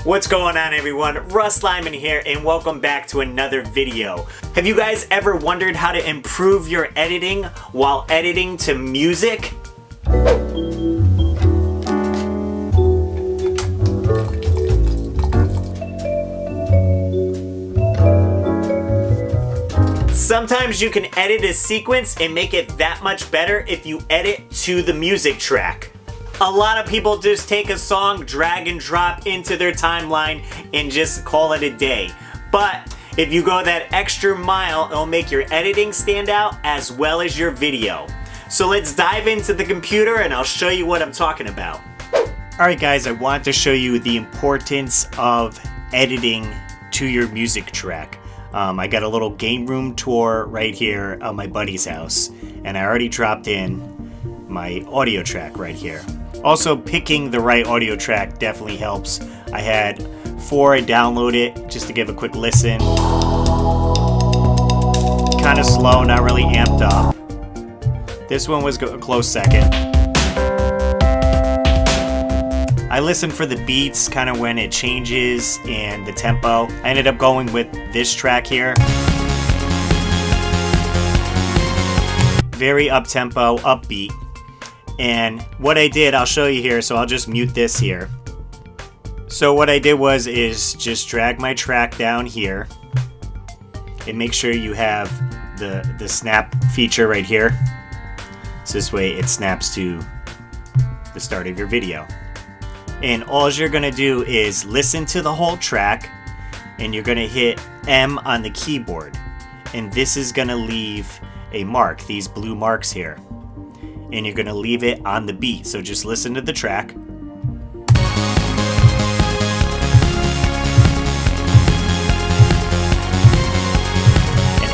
What's going on, everyone? RussLyman here, and welcome back to another video. Have you guys ever wondered how to improve your editing while editing to music? Sometimes you can edit a sequence and make it that much better if you edit to the music track. A lot of people just take a song, drag and drop into their timeline, and just call it a day. But if you go that extra mile, it'll make your editing stand out as well as your video. So let's dive into the computer and I'll show you what I'm talking about. Alright guys, I want to show you the importance of editing to your music track. I got a little game room tour right here at my buddy's house, and I already dropped in my audio track right here. Also, picking the right audio track definitely helps. I had 4 I downloaded just to give a quick listen. Kind of slow, not really amped up. This one was a close second. I listened for the beats, kind of when it changes and the tempo. I ended up going with this track here. Very up-tempo, upbeat. And what I did, I'll show you here, so I'll just mute this here. So what I did is just drag my track down here and make sure you have the snap feature right here. So this way it snaps to the start of your video. And all you're gonna do is listen to the whole track, and you're gonna hit M on the keyboard. And this is gonna leave a mark, these blue marks here. And you're gonna leave it on the beat. So just listen to the track. And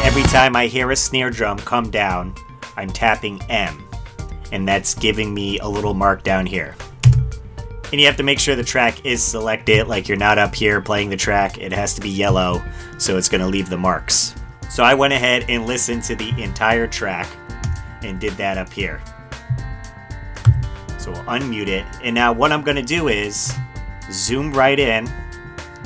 every time I hear a snare drum come down, I'm tapping M. And that's giving me a little mark down here. And you have to make sure the track is selected, like you're not up here playing the track. It has to be yellow, so it's gonna leave the marks. So I went ahead and listened to the entire track and did that up here. So we'll unmute it. And now what I'm gonna do is zoom right in,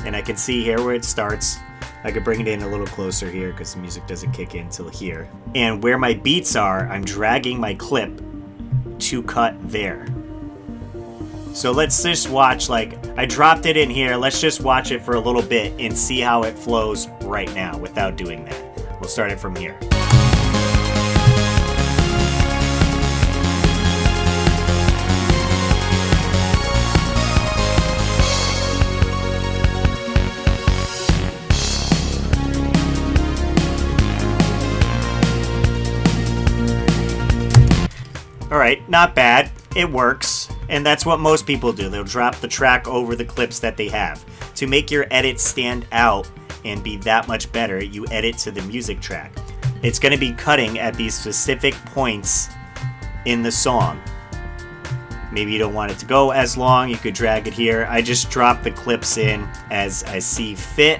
and I can see here where it starts. I could bring it in a little closer here because the music doesn't kick in till here. And where my beats are, I'm dragging my clip to cut there. So let's just watch, like, I dropped it in here. Let's just watch it for a little bit and see how it flows right now without doing that. We'll start it from here. Alright, not bad. It works. And that's what most people do. They'll drop the track over the clips that they have. To make your edit stand out and be that much better, you edit to the music track. It's going to be cutting at these specific points in the song. Maybe you don't want it to go as long, you could drag it here. I just drop the clips in as I see fit,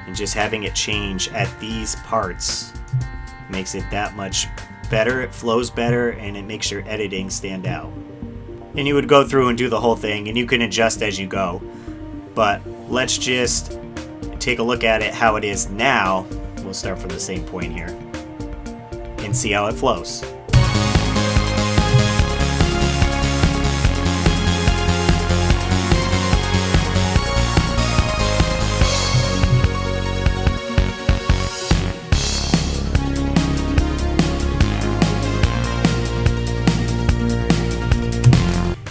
and just having it change at these parts makes it that much better. It flows better, and it makes your editing stand out. And you would go through and do the whole thing, and you can adjust as you go. But let's just take a look at it how it is now. We'll start from the same point here and see how it flows.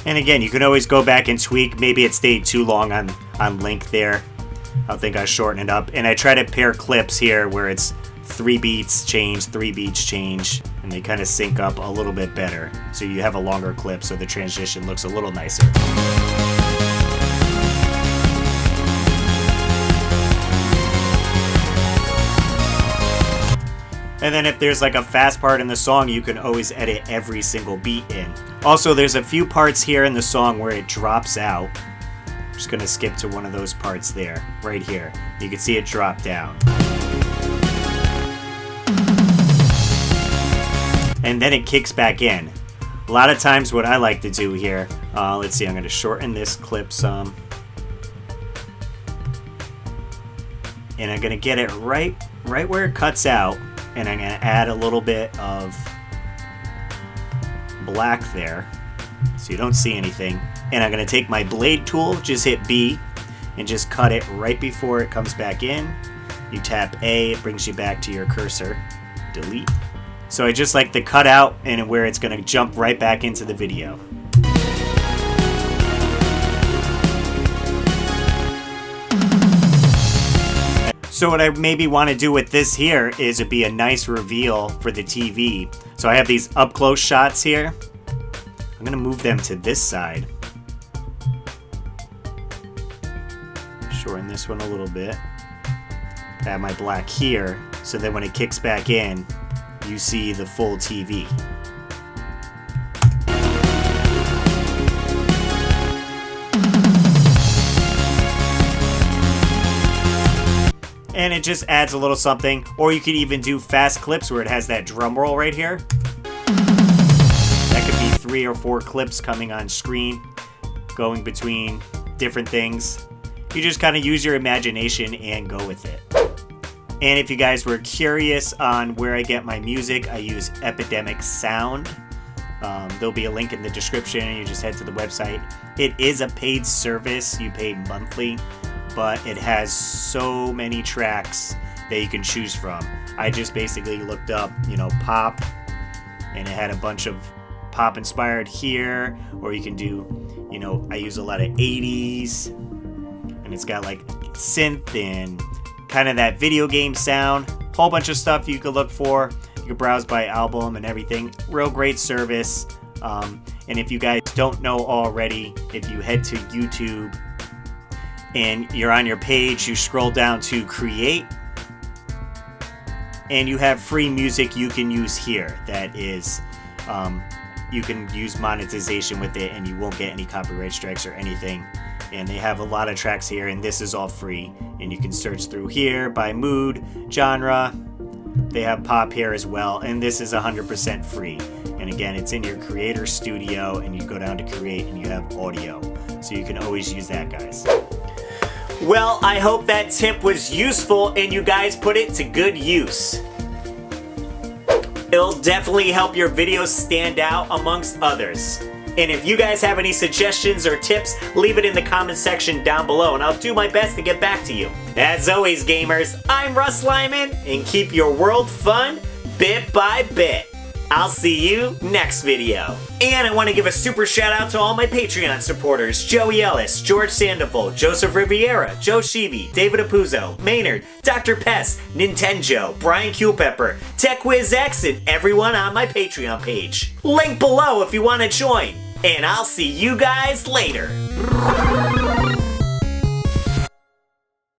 And again, you can always go back and tweak. Maybe it stayed too long on length there. I think I shorten it up. And I try to pair clips here where it's 3 beats change, 3 beats change, and they kind of sync up a little bit better. So you have a longer clip, so the transition looks a little nicer. And then if there's like a fast part in the song, you can always edit every single beat in. Also, there's a few parts here in the song where it drops out. I'm just gonna skip to one of those parts there, right here. You can see it drop down. And then it kicks back in. A lot of times what I like to do here, let's see, I'm gonna shorten this clip some. And I'm gonna get it right where it cuts out, and I'm gonna add a little bit of black there so you don't see anything. And I'm gonna take my blade tool, just hit B, and just cut it right before it comes back in. You tap A, it brings you back to your cursor. Delete. So I just like the cutout and where it's gonna jump right back into the video. So what I maybe want to do with this here is it'd be a nice reveal for the TV. So I have these up close shots here. I'm gonna move them to this side. Shorten this one a little bit. Add my black here, so that when it kicks back in, you see the full TV. And it just adds a little something. Or you could even do fast clips where it has that drum roll right here. That could be 3 or 4 clips coming on screen, going between different things. You just kind of use your imagination and go with it. And if you guys were curious on where I get my music, I use Epidemic Sound. There'll be a link in the description, and you just head to the website. It is a paid service. You pay monthly, but it has so many tracks that you can choose from. I just basically looked up, pop, and it had a bunch of pop inspired here, or you can do, I use a lot of 80s, and it's got like synth and kind of that video game sound. Whole bunch of stuff you could look for. You can browse by album and everything. Real great service. And if you guys don't know already, if you head to YouTube and you're on your page, you scroll down to create, and you have free music you can use here. That is, you can use monetization with it, and you won't get any copyright strikes or anything. And they have a lot of tracks here, and this is all free. And you can search through here by mood, genre. They have pop here as well, and this is 100% free. And again, it's in your creator studio, and you go down to create, and you have audio. So you can always use that, guys. Well, I hope that tip was useful, and you guys put it to good use. It'll definitely help your videos stand out amongst others. And if you guys have any suggestions or tips, leave it in the comment section down below, and I'll do my best to get back to you. As always, gamers, I'm RussLyman, and keep your world fun bit by bit. I'll see you next video. And I want to give a super shout out to all my Patreon supporters: Joey Ellis, George Sandoval, Joseph Riviera, Joe Sheevy, David Apuzzo, Maynard, Dr. Pest, Nintendo, Brian Culpepper, TechWizX, and everyone on my Patreon page. Link below if you want to join. And I'll see you guys later.